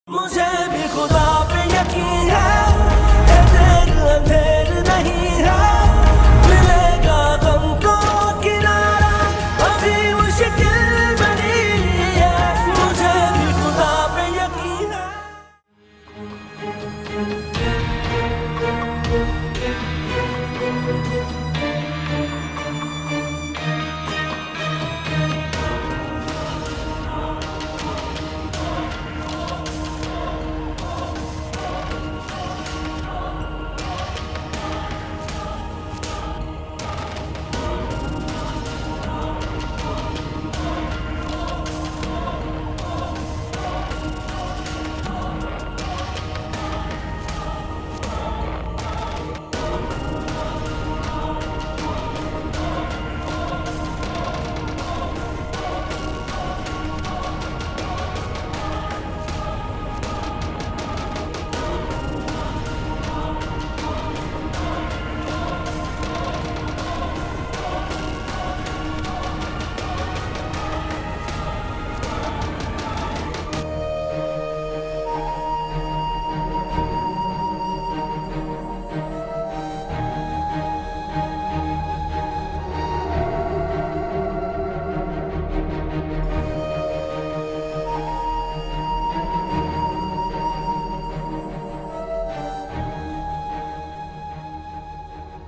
मुझे भी खुदा पे यकीन है, ये देर अंधेर नहीं है, मिलेगा गम को किनारा, अभी मुश्किल बनी है, मुझे भी खुदा पे यकीन है।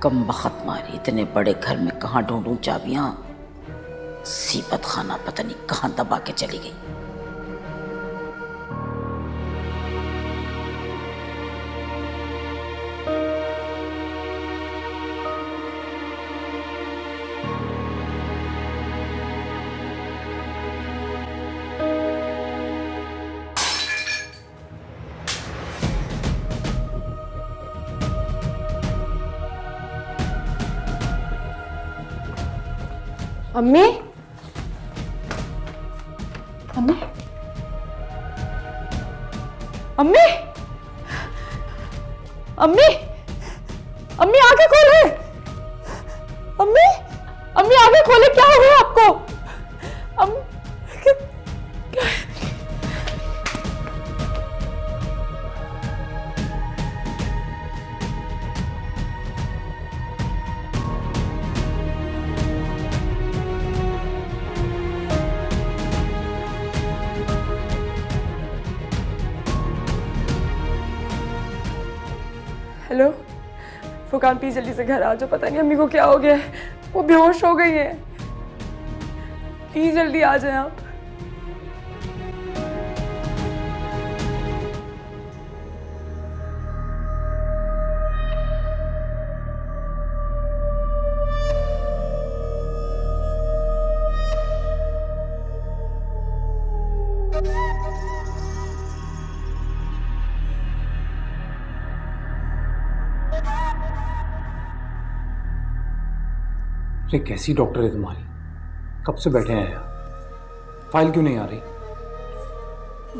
कम बखत मारी, इतने बड़े घर में कहाँ ढूंढूं चाबियां। सीपत खाना पता नहीं कहाँ दबा के चली गई। अम्मी, अम्मी, अम्मी, अम्मी, अम्मी आंखें खोले। अम्मी, अम्मी आंखें खोले, क्या हो गया आपको? हेलो फुकान, प्लीज जल्दी से घर आ जाओ, पता नहीं अम्मी को क्या हो गया है, वो बेहोश हो गई है। प्लीज जल्दी आ जाए आप। अरे कैसी डॉक्टर है तुम्हारी? कब से बैठे हैं यहाँ? फाइल क्यों नहीं आ रही?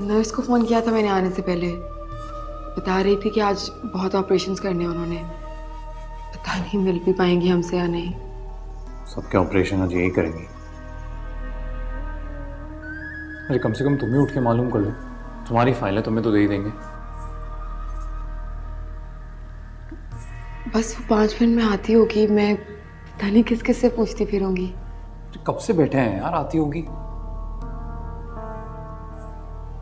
नर्स को फोन किया था मैंने आने से पहले, बता रही थी कि आज बहुत ऑपरेशंस करने हैं उन्होंने, पता नहीं मिल भी पाएंगी हमसे या नहीं। सबके ऑपरेशन आज यही करेंगे। अरे कम से कम तुम ही उठ के मालूम कर लो, तुम्हारी फाइल है, तुम्हें तो दे ही देंगे। बस वो 5 मिनट में आती होगी, मैं पता नहीं किस किस से पूछती फिरूंगी। कब से बैठे हैं यार, आती होगी।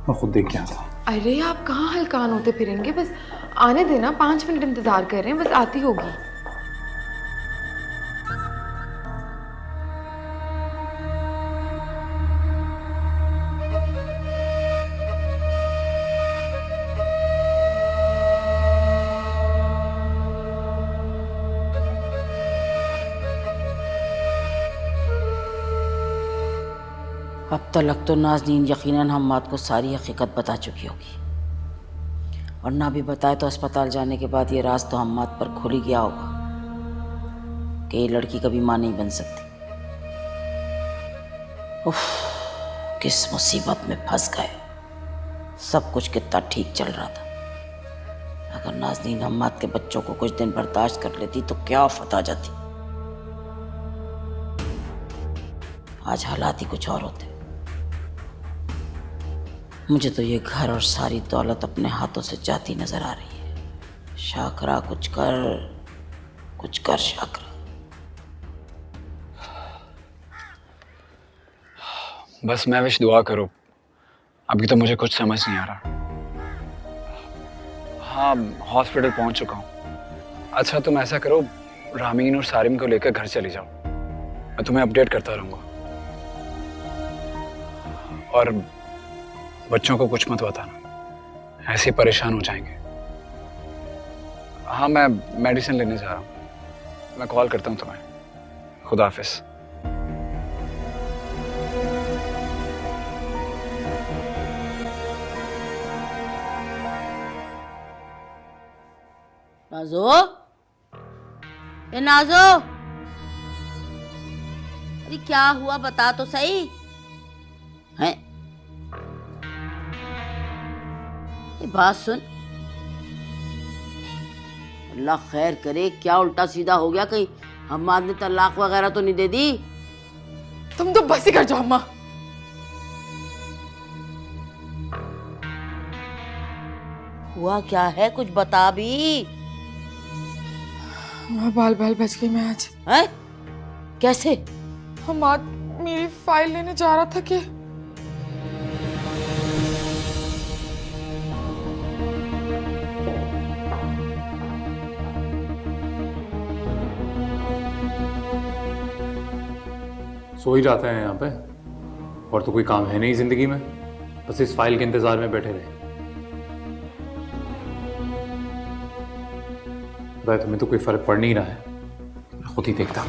मैं खुद देख के आता। अरे आप कहाँ हलकान होते फिरेंगे, बस आने देना, 5 मिनट इंतजार कर रहे हैं, बस आती होगी। अब तक तो नाज़नीन यकीनन हम्माद को सारी हकीकत बता चुकी होगी, और ना भी बताए तो अस्पताल जाने के बाद ये राज तो हम्माद पर खुल ही गया होगा कि ये लड़की कभी मां नहीं बन सकती। उफ, किस मुसीबत में फंस गए। सब कुछ कितना ठीक चल रहा था। अगर नाज़नीन हम्माद के बच्चों को कुछ दिन बर्दाश्त कर लेती तो क्या आफत आ जाती। आज हालात ही कुछ और होते। मुझे तो ये घर और सारी दौलत अपने हाथों से जाती नजर आ रही है। शाकरा कुछ कर शाकरा। बस मैं विश दुआ करो। अभी तो मुझे कुछ समझ नहीं आ रहा। हाँ, हॉस्पिटल पहुंच चुका हूँ। अच्छा तुम ऐसा करो, रामीन और सारिम को लेकर घर चली जाओ। मैं तुम्हें अपडेट करता रहूँगा। और बच्चों को कुछ मत बताना, ऐसे ही परेशान हो जाएंगे। हाँ, मैं मेडिसिन लेने जा रहा हूँ। मैं कॉल करता हूँ तुम्हें। खुदा हाफिज। नाजो, ए नाजो, अरे क्या हुआ बता तो सही। हैं? ये बात सुन, अल्लाह खैर करे, क्या उल्टा सीधा हो गया? कहीं हम्माद ने तलाक वगैरह तो नहीं दे दी? तुम तो बस ही कर जाओ अम्मा। हुआ क्या है, कुछ बता भी। मैं बाल बाल बच गई मैं आज। हैं? कैसे? हम आज मेरी फाइल लेने जा रहा था कि सो ही जाते हैं यहाँ पे, और तो कोई काम है नहीं जिंदगी में, बस इस फाइल के इंतजार में बैठे रहे। भाई तुम्हें तो कोई फर्क पड़ नहीं रहा है, मैं खुद ही देखता।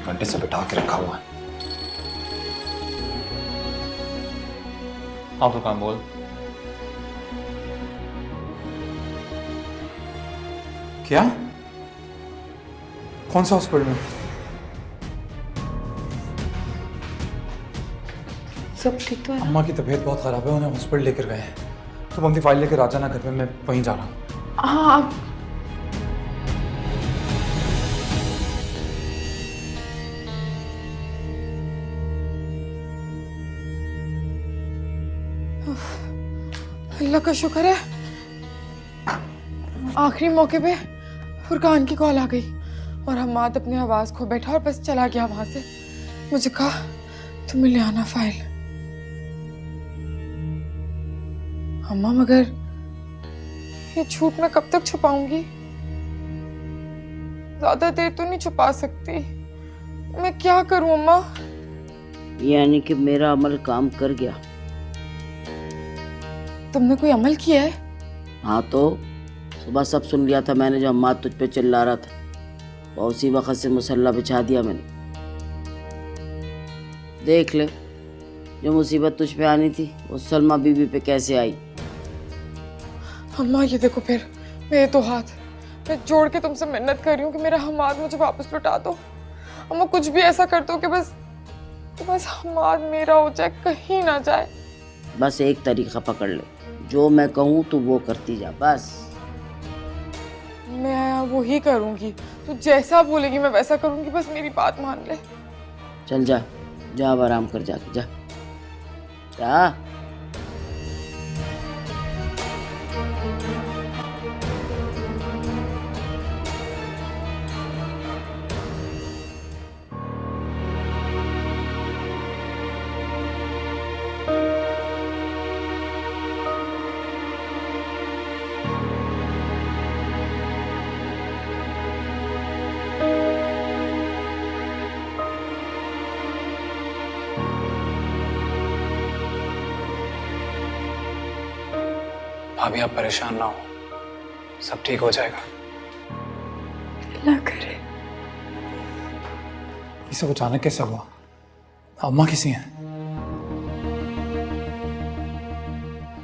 घंटे से बिठा के रखा हुआ है। हाँ तो काम बोल। क्या? कौन सा हॉस्पिटल में? सब ठीक तो है ना? अम्मा की तबीयत बहुत खराब है, उन्हें हॉस्पिटल लेकर गए हैं। तुम अपनी फाइल लेकर आ जाना घर पे, मैं वहीं जा रहा हूँ। हाँ अल्लाह का शुक्र है, आखिरी मौके पे फुरकान की कॉल आ गई और हम्माद अपनी आवाज खो बैठा और बस चला गया वहां से। मुझे कहा तुम्हें ले आना फाइल। अम्मा मगर ये झूठ मैं कब तक छुपाऊंगी? ज्यादा देर तो नहीं छुपा सकती। मैं क्या करूं अम्मा? यानी कि मेरा अमल काम कर गया। तुमने कोई अमल किया है? हाँ तो सुबह सब सुन लिया था मैंने, जो हम्माद तुझ पे चिल्ला रहा था, और उसी वक्त से मुसल्ला बिछा दिया मैंने। देख ले, जो मुसीबत तुझ पे आनी थी वो सलमा बीबी पे कैसे आई। अम्मा ये देखो फिर मेरे तो हाथ, मैं जोड़ के तुमसे मिन्नत कर रही हूँ कि मेरा हमाद मुझे वापस लौटा दो। अम्मा कुछ भी ऐसा कर दो कि बस हमाद मेरा हो जाए, कहीं ना जाए। बस एक तरीका पकड़ ले, जो मैं कहूँ तू वो करती जा बस। मैं वो ही करूँगी, तू जैसा बोलेगी मैं वैसा करूँगी, बस मेरी बात मान ले। चल जा, जा अब आराम कर, जाके जा जा। भाभी आप परेशान ना हो, सब ठीक हो जाएगा। अल्लाह करे। ये सब अचानक कैसे हुआ? अम्मा किसी हैं?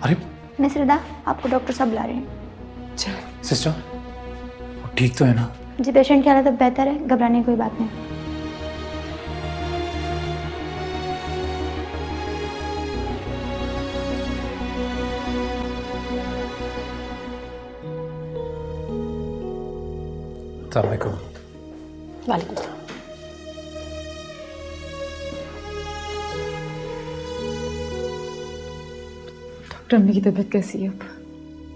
अरे मिस रिदा, आपको डॉक्टर साहब बुला रहे हैं। सिस्टर, वो ठीक तो है ना? जी पेशेंट की हालत अब बेहतर है, घबराने की कोई बात नहीं। अस्सलामुअलैकुम। वालेकुम सलाम। डॉक्टर अम्मी की तबीयत कैसी है अब?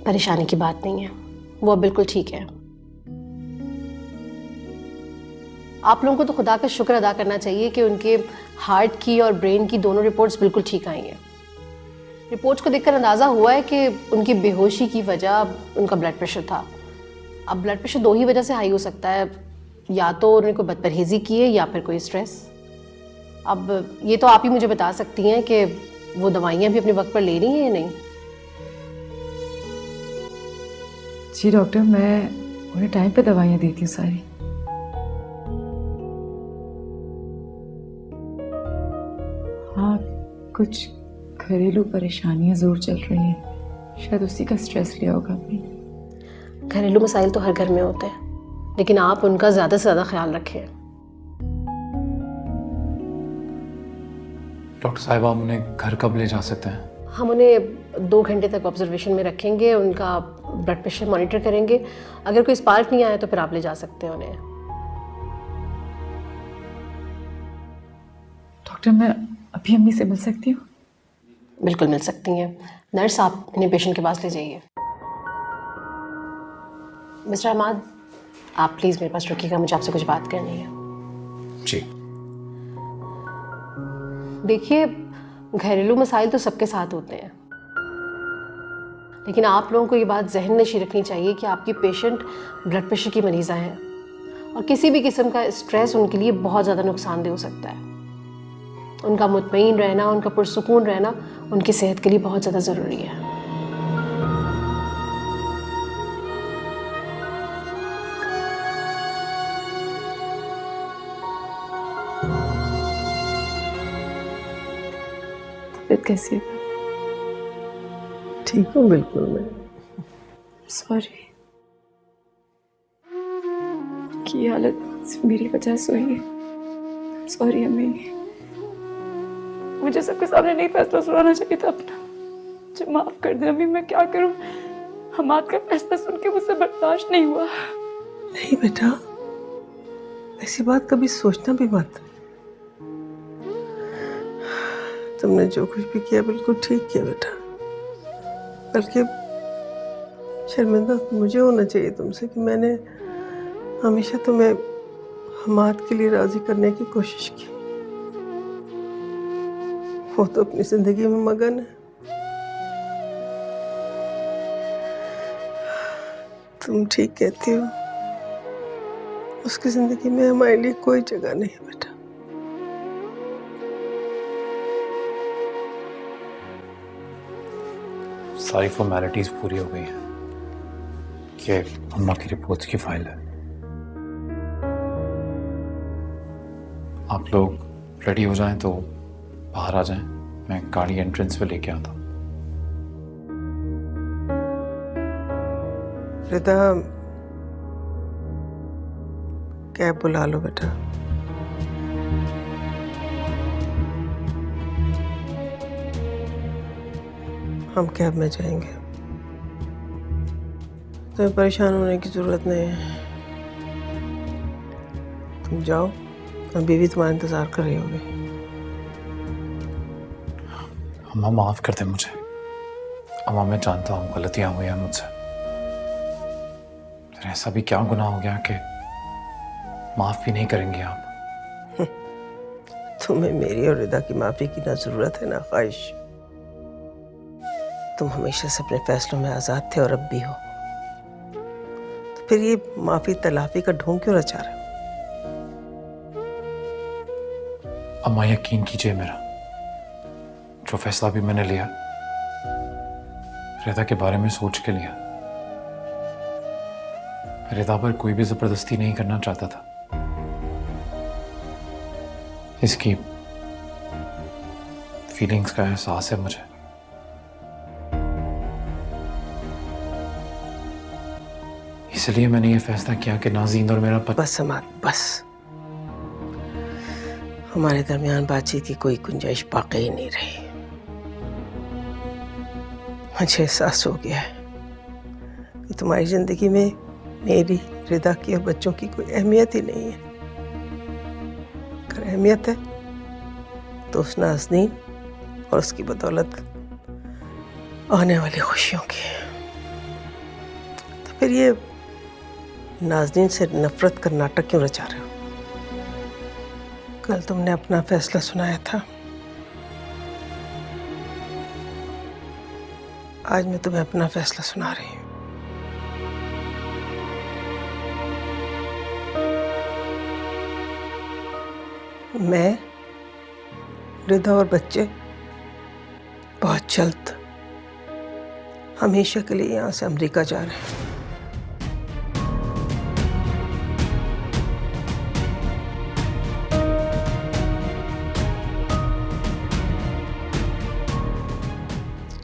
परेशानी की बात नहीं है, वो अब बिल्कुल ठीक है। आप लोगों को तो खुदा का शुक्र अदा करना चाहिए कि उनके हार्ट की और ब्रेन की दोनों रिपोर्ट्स बिल्कुल ठीक आई हैं। रिपोर्ट्स को देखकर अंदाज़ा हुआ है कि उनकी बेहोशी की वजह उनका ब्लड प्रेशर था। अब ब्लड प्रेशर दो ही वजह से हाई हो सकता है, या तो उन्होंने कोई बदपरहेज़ी की है या फिर कोई स्ट्रेस। अब ये तो आप ही मुझे बता सकती हैं कि वो दवाइयाँ भी अपने वक्त पर ले रही हैं या नहीं। जी डॉक्टर, मैं उन्हें टाइम पे दवाइयाँ देती हूँ सारी। हाँ, कुछ घरेलू परेशानियां जरूर चल रही हैं, शायद उसी का स्ट्रेस लिया होगा आपने। घरेलू मसाइल तो हर घर में होते हैं, लेकिन आप उनका ज़्यादा से ज़्यादा ख्याल रखें। डॉक्टर साहिबा, आप उन्हें घर कब ले जा सकते हैं? हम उन्हें 2 घंटे तक ऑब्जर्वेशन में रखेंगे, उनका ब्लड प्रेशर मॉनिटर करेंगे। अगर कोई स्पार्क नहीं आया तो फिर आप ले जा सकते हैं उन्हें। डॉक्टर, मैं अभी अम्मी से मिल सकती हूँ? बिल्कुल मिल सकती हैं। नर्स, आप इन्हें पेशेंट के पास ले जाइए। मिस्टर अहमद, आप प्लीज़ मेरे पास रुकिएगा, मुझे आपसे कुछ बात करनी है। जी। देखिए, घरेलू मसाइल तो सबके साथ होते हैं, लेकिन आप लोगों को ये बात जहन नशी रखनी चाहिए कि आपकी पेशेंट ब्लड प्रेशर की मरीज़ा हैं और किसी भी किस्म का स्ट्रेस उनके लिए बहुत ज़्यादा नुकसानदेह हो सकता है। उनका मुतमईन रहना, उनका पुरसुकून रहना उनकी सेहत के लिए बहुत ज़्यादा ज़रूरी है। तबीयत कैसी है? ठीक हूँ बिल्कुल मैं। सॉरी की हालत सिर्फ मेरी वजह से हुई है। सॉरी अम्मी, मुझे सबके सामने नहीं फैसला सुनाना चाहिए था अपना। मुझे माफ कर दे अम्मी, मैं क्या करूं? हमाद का फैसला सुन के मुझसे बर्दाश्त नहीं हुआ। नहीं बेटा, ऐसी बात कभी सोचना भी मत। तुमने जो कुछ भी किया बिल्कुल ठीक किया बेटा, बल्कि शर्मिंदा मुझे होना चाहिए तुमसे कि मैंने हमेशा तुम्हें हमाद के लिए राजी करने की कोशिश की। वो तो अपनी जिंदगी में मगन है। तुम ठीक कहती हो, उसकी जिंदगी में हमारे लिए कोई जगह नहीं है बेटा। सारी फॉर्मेलिटीज पूरी हो गई हैं। ये अम्मा की रिपोर्ट्स की फाइल है। आप लोग रेडी हो जाएं तो बाहर आ जाएं, मैं गाड़ी एंट्रेंस पे लेके आता हूँ। रिदा, कैब बुला लो बेटा। हम कैब में जाएंगे, तुम्हें परेशान होने की जरूरत नहीं है। तुम जाओ, बीवी तुम्हारा इंतजार कर रही होगी। अम्मा माफ़ कर दे मुझे। अम्मा, मैं जानता हूँ गलतियाँ हुई हैं मुझसे, फिर ऐसा भी क्या गुनाह हो गया कि माफ़ भी नहीं करेंगे आप? तुम्हें मेरी और रिदा की माफ़ी की ना ज़रूरत है ना ख्वाहिश। तुम हमेशा से अपने फैसलों में आज़ाद थे और अब भी हो, तो फिर ये माफ़ी तलाफी का ढोंग क्यों रचा रहे हो? अम्मा, यकीन कीजिए, मेरा जो फैसला भी मैंने लिया रिदा के बारे में सोच के लिया। रिदा पर कोई भी जबरदस्ती नहीं करना चाहता था। इसकी फीलिंग्स का एहसास है मुझे। इसलिए मैंने ये फैसला किया कि नाज़ीन और मेरा बस समात, बस। हमारे दरमियान बातचीत की कोई गुंजाइश बाकी ही नहीं रही। मुझे एहसास हो गया है कि तुम्हारी जिंदगी में मेरी, रिदा की और बच्चों की कोई अहमियत ही नहीं है। अगर अहमियत है तो उस नाज़नीन और उसकी बदौलत आने वाली खुशियों की। तो फिर ये नाज़नीन से नफरत का नाटक क्यों रचा रहे हो? कल तुमने अपना फैसला सुनाया था, आज मैं तुम्हें अपना फैसला सुना रही हूँ। मैं, रिदा और बच्चे बहुत जल्द हमेशा के लिए यहाँ से अमेरिका जा रहे हैं।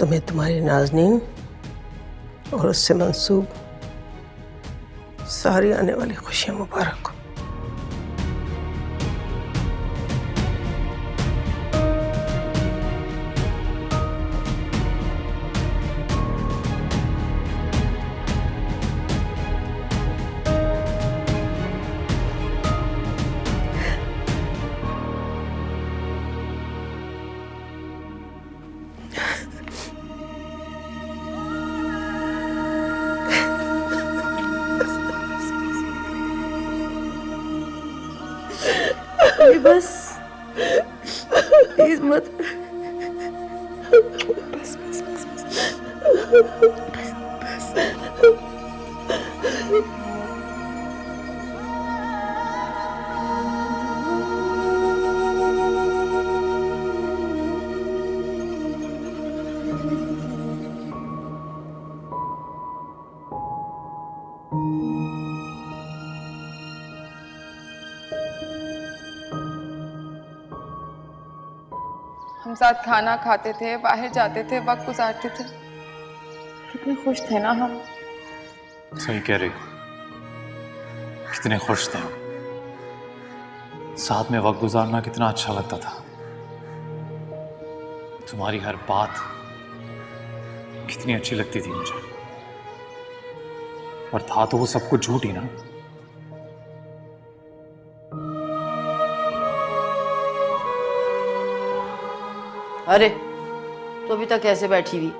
तुम्हें तुम्हारी नाज़नीन और उससे मंसूब सारी आने वाली खुशियाँ मुबारक हो। बस प्लीज मत। बस बस बस बस। हम साथ खाना खाते थे, बाहर जाते थे, वक्त गुजारते थे, कितने खुश थे ना हम। सही कह रही हो, कितने खुश थे हम। साथ में वक्त गुजारना कितना अच्छा लगता था। तुम्हारी हर बात कितनी अच्छी लगती थी मुझे, पर था तो वो सब कुछ झूठ ही ना। अरे तो अभी तक कैसे बैठी हुई?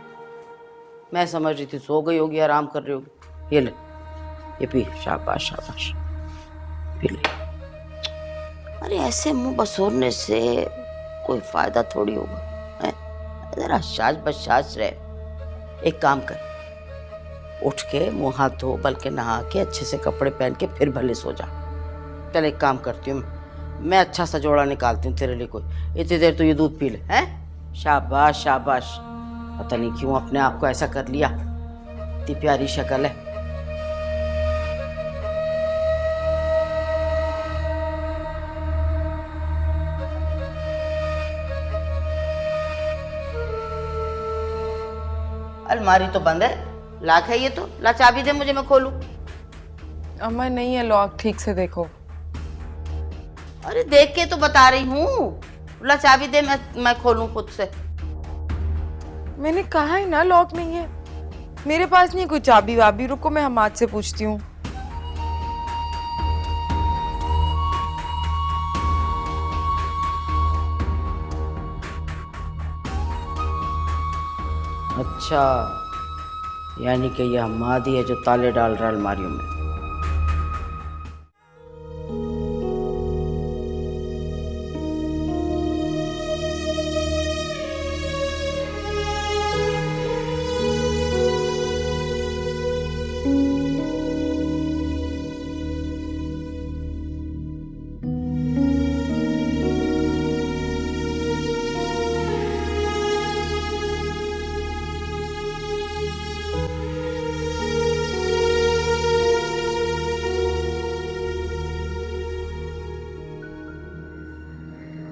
मैं समझ रही थी सो गई होगी, आराम कर रही होगी। ये ले, ये पी। शाबाश शाबाश, पी ले। अरे ऐसे मुंह बसोरने से कोई फायदा थोड़ी होगा, है? जरा शाज बशाज रहे। एक काम कर, उठ के मुंह हाथ धो, बल्कि नहा के अच्छे से कपड़े पहन के फिर भले सो जा। चल एक काम करती हूँ, मैं अच्छा सा जोड़ा निकालती हूँ तेरे लिए। कोई इतनी देर तो ये दूध पी ले। हैं? शाबाश शाबाश। पता नहीं क्यों अपने आप को ऐसा कर लिया, इतनी प्यारी शक्ल है। अलमारी तो बंद है, लॉक है। ये तो ला चाबी दे मुझे, मैं खोलूं। अम्मा नहीं है लॉक, ठीक से देखो। अरे देख के तो बता रही हूँ, ला चाबी दे, मैं खोलूं खुद से। मैंने कहा ही ना लॉक नहीं है, मेरे पास नहीं है कोई चाबी वाबी। रुको मैं हमाद से पूछती हूँ। अच्छा, यानी कि यह हमाद ही है जो ताले डाल रहा है अलमारियों में।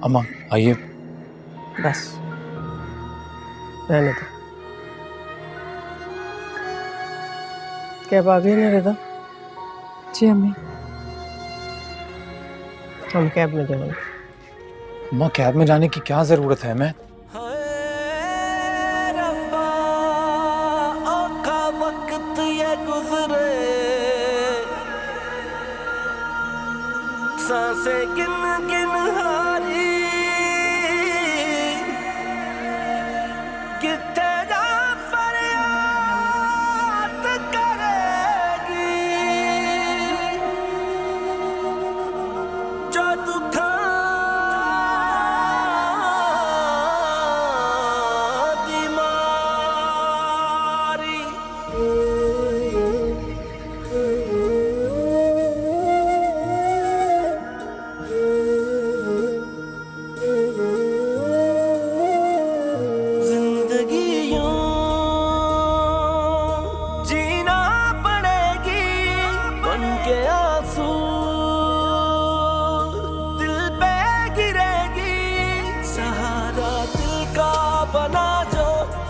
अम्मा आइए। बस रहने दो। कैब आ गई ना रिदा? जी अम्मी। हम कैब में जाएंगे। अम्मा कैब में जाने की क्या जरूरत है? मैं रब्बा औखा वक्त ये गुजरे, सांसें गिन गिन हारी, किथे जा फर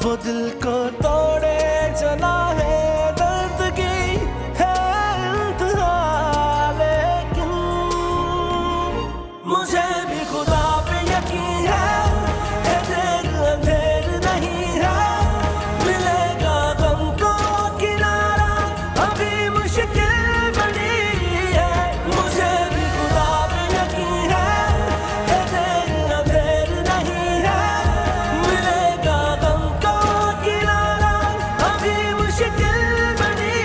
वो दिल को तोड़े चला है दर्द की है इंतहा, लेकिन मुझे भी खुदा पे यकीन है देर अंधेर नहीं है, मिलेगा गम को किनारा, अभी मुश्किल बनी है। मुझे भी खुदा पे यकीन है देर अंधेर नहीं है, मिलेगा गम को किनारा, अभी मुश्किल बनी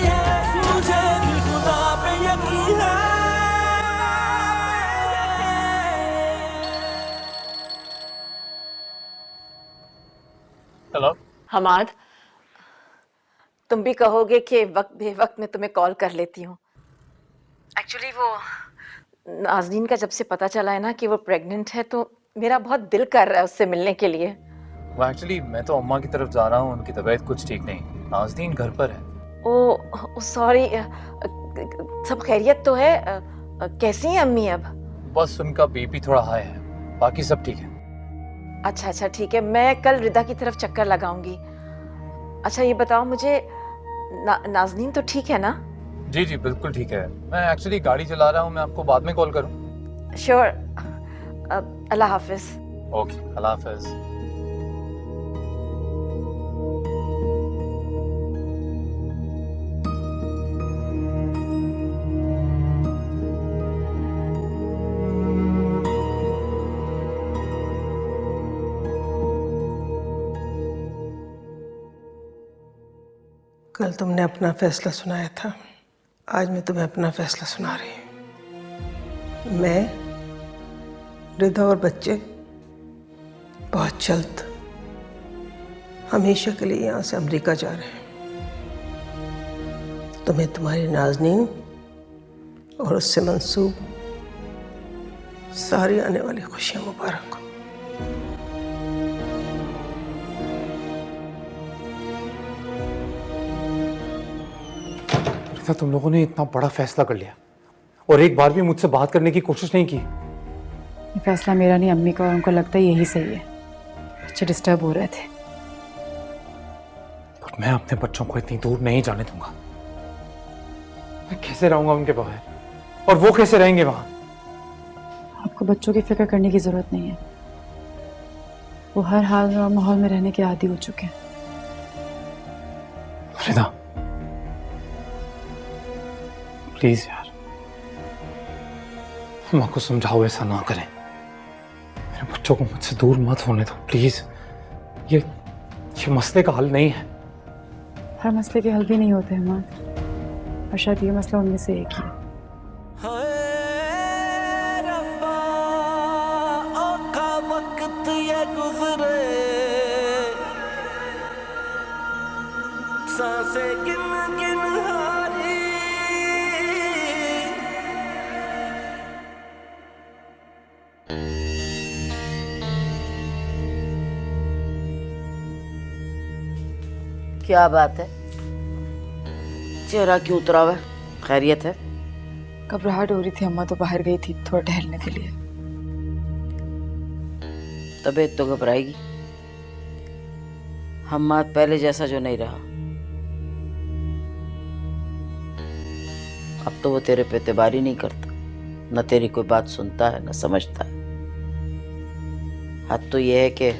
है। मुझे भी खुदा पे यकीन है। हेलो। हमाद, तुम भी कहोगे कि वक्त बेवक्त में तुम्हें कॉल कर लेती हूँ। एक्चुअली वो नाज़नीन का जब से पता चला है ना कि वो प्रेग्नेंट है, तो मेरा बहुत दिल कर रहा है उससे मिलने के लिए। वो एक्चुअली मैं तो अम्मा की तरफ जा रहा हूँ, उनकी तबीयत कुछ ठीक नहीं, नाज़नीन घर पर है। ओ सॉरी, सब खैरियत तो है? कैसी हैं अम्मी अब? बस उनका बीपी थोड़ा हाई है, बाकी सब ठीक है। अच्छा अच्छा ठीक है, मैं कल रिदा की तरफ चक्कर लगाऊंगी। अच्छा ये बताओ मुझे, नाज़नीन तो ठीक है ना? जी जी बिल्कुल ठीक है। मैं एक्चुअली गाड़ी चला रहा हूँ, मैं आपको बाद में कॉल करूँ? श्योर। अल्लाह हाफिज। ओके, अल्लाह हाफिज। कल तुमने अपना फैसला सुनाया था, आज मैं तुम्हें अपना फैसला सुना रही हूँ। मैं, रिदा और बच्चे बहुत जल्द हमेशा के लिए यहाँ से अमेरिका जा रहे हैं। तुम्हें तुम्हारी नाज़नीन और उससे मंसूब सारी आने वाली खुशियाँ मुबारक हो। तुम लोगों ने इतना बड़ा फैसला कर लिया और एक बार भी मुझसे बात करने की कोशिश नहीं की। ये फैसला मेरा नहीं, अम्मी का, और उनको लगता है यही सही है। बच्चे डिस्टर्ब हो रहे थे। पर मैं अपने बच्चों को इतनी दूर नहीं जाने दूंगा। मैं कैसे रहूंगा उनके बगैर, और वो कैसे रहेंगे वहां? आपको बच्चों की फिक्र करने की जरूरत नहीं है। वो हर हाल और माहौल में रहने के आदी हो चुके हैं। रिदा प्लीज यार, अम्मा को समझाओ ऐसा ना करें। मेरे बच्चों को मुझसे दूर मत होने दो प्लीज। ये मसले का हल नहीं है। हर मसले के हल भी नहीं होते हमाद, और शायद ये मसला उनमें से एक ही है। हाय रब्बा, औखा वक्त ये गुजरे, सांसें गिन गिन हारी, क्या बात है, चेहरा क्यों उतरा हुआ है? खैरियत है? घबराहट हो रही थी अम्मा, तो बाहर गई थी थोड़ा टहलने के लिए। तबीयत तो घबराएगी, हम्माद पहले जैसा जो नहीं रहा। अब तो वो तेरे पे एतबार ही नहीं करता, न तेरी कोई बात सुनता है न समझता है। हद तो ये है कि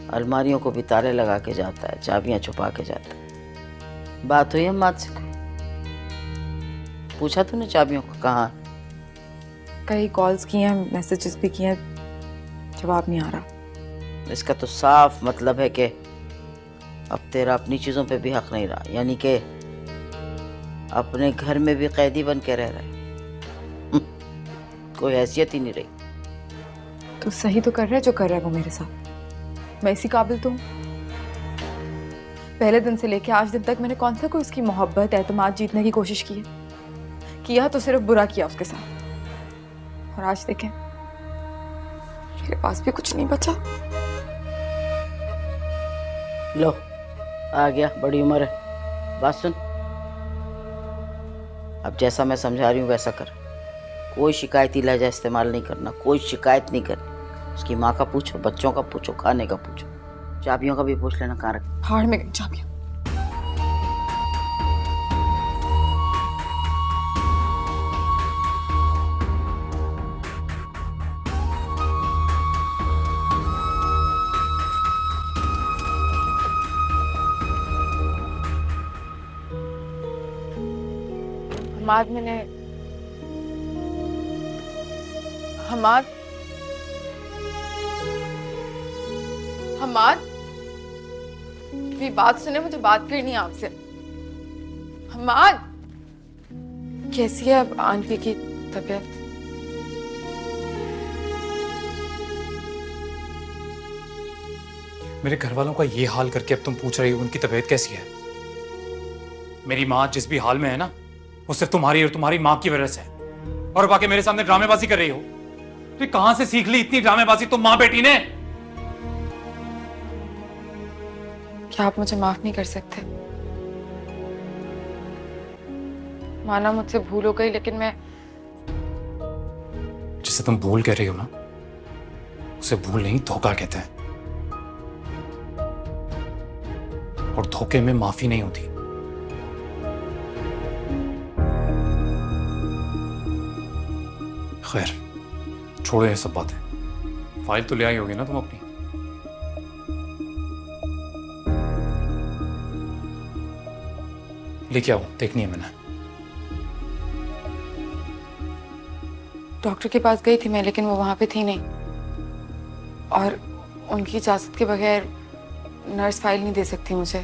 अलमारियों को भी ताले लगा के जाता है, चाबियां छुपा के जाता है। बात हुई हम्माद से कोई? पूछा तूने चाबियों को कहाँ? कई कॉल्स की हैं, मैसेजेस भी किए हैं, जवाब नहीं आ रहा। इसका तो साफ मतलब है कि अब तेरा अपनी चीज़ों पे भी हक नहीं रहा, यानी कि अपने घर में भी कैदी बन के रह रहा है। कोई हैसियत ही नहीं रही। तो सही तो कर रहा है जो कर रहा है वो मेरे साथ। मैं इसी काबिल तो हूँ। पहले दिन से लेके आज दिन तक मैंने कौन सा कोई उसकी मोहब्बत एतमाद जीतने की कोशिश की है? किया तो सिर्फ बुरा किया उसके साथ। और आज देखें मेरे पास भी कुछ नहीं बचा। लो आ गया, बड़ी उम्र है। बात सुन, अब जैसा मैं समझा रही हूँ वैसा कर। कोई शिकायती लहजा इस्तेमाल नहीं करना, कोई शिकायत नहीं करनी। उसकी माँ का पूछो, बच्चों का पूछो, खाने का पूछो। चाबियों का भी पूछ लेना कहाँ रख। भाड़ में गई चाबियां। हमाद मैंने हमाद हमाद मेरी बात सुने, मुझे बात करनी है आपसे। हमाद, कैसी है अब आंटी की तबीयत? मेरे घर वालों का ये हाल करके अब तुम पूछ रही हो उनकी तबीयत कैसी है? मेरी माँ जिस भी हाल में है ना, वो सिर्फ तुम्हारी और तुम्हारी माँ की वजह से है। और अब आके मेरे सामने ड्रामेबाजी कर रही हो। तो कहां से सीख ली इतनी ड्रामेबाजी तुम माँ बेटी ने? क्या आप मुझे माफ नहीं कर सकते? माना मुझसे भूल हो गई, लेकिन मैं जिसे तुम भूल कह रही हो ना, उसे भूल नहीं धोखा कहते हैं। और धोखे में माफी नहीं होती। खैर, छोड़ो ये सब बातें। फाइल तो ले आई होगी ना तुम अपनी? लेके आओ, देखनी है मैंने। डॉक्टर के पास गई थी मैं, लेकिन वो वहां पे थी नहीं, और उनकी इजाजत के बगैर नर्स फाइल नहीं दे सकती मुझे।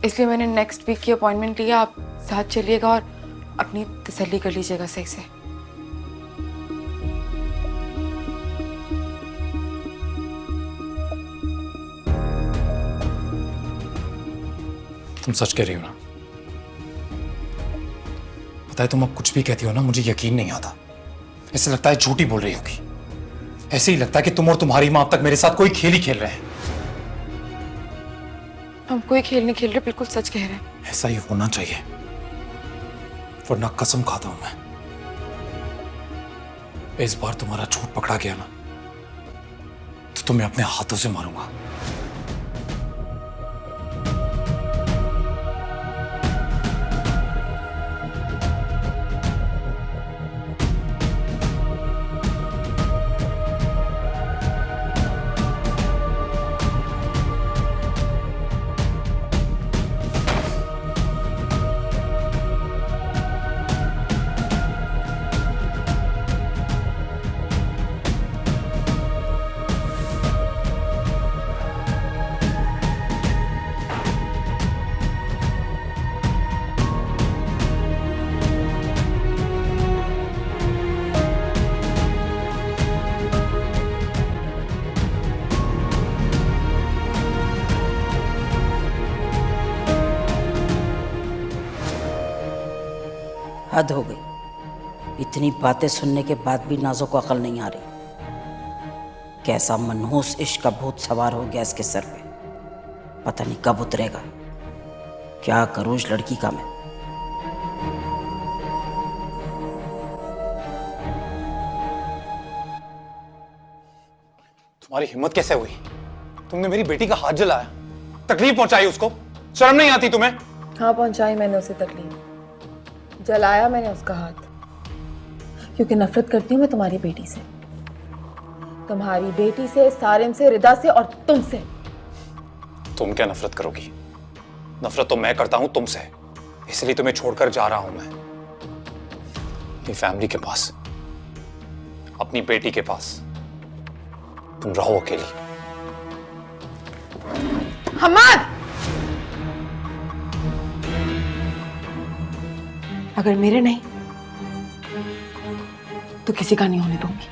इसलिए मैंने नेक्स्ट वीक की अपॉइंटमेंट लिया। आप साथ चलिएगा और अपनी तसल्ली कर लीजिएगा सही से। तुम सच कह रही हो ना? पता है, तुम अब कुछ भी कहती हो ना, मुझे यकीन नहीं आता। ऐसे लगता है झूठी बोल रही होगी। ऐसे ही लगता है कि तुम और तुम्हारी माँ अब तक मेरे साथ कोई खेल ही खेल रहे हैं। हम कोई खेल नहीं खेल रहे, बिल्कुल सच कह रहे हैं। ऐसा ही होना चाहिए, वरना कसम खाता हूं मैं, इस बार तुम्हारा झूठ पकड़ा गया ना, तो तुम्हें अपने हाथों से मारूंगा। हद हो गई। इतनी बातें सुनने के बाद भी नाजों को अकल नहीं आ रही। कैसा मनहूस इश्क का भूत सवार हो गया इसके सर पे। पता नहीं कब उतरेगा। क्या करूं इस लड़की का मैं। तुम्हारी हिम्मत कैसे हुई? तुमने मेरी बेटी का हाथ जलाया, तकलीफ पहुंचाई उसको। शर्म नहीं आती तुम्हें? हाँ, पहुंचाई मैंने उसे तकलीफ, जलाया मैंने उसका हाथ, क्योंकि नफरत करती हूँ मैं तुम्हारी बेटी से, तुम्हारी बेटी से, सारिम से, रिदा से और तुमसे। तुम क्या नफरत करोगी? नफरत तो मैं करता हूं तुमसे, इसलिए तुम्हें छोड़कर जा रहा हूं मैं अपनी फैमिली के पास, अपनी बेटी के पास। तुम रहो अकेली। हमाद, अगर मेरे नहीं तो किसी का नहीं होने दूंगी।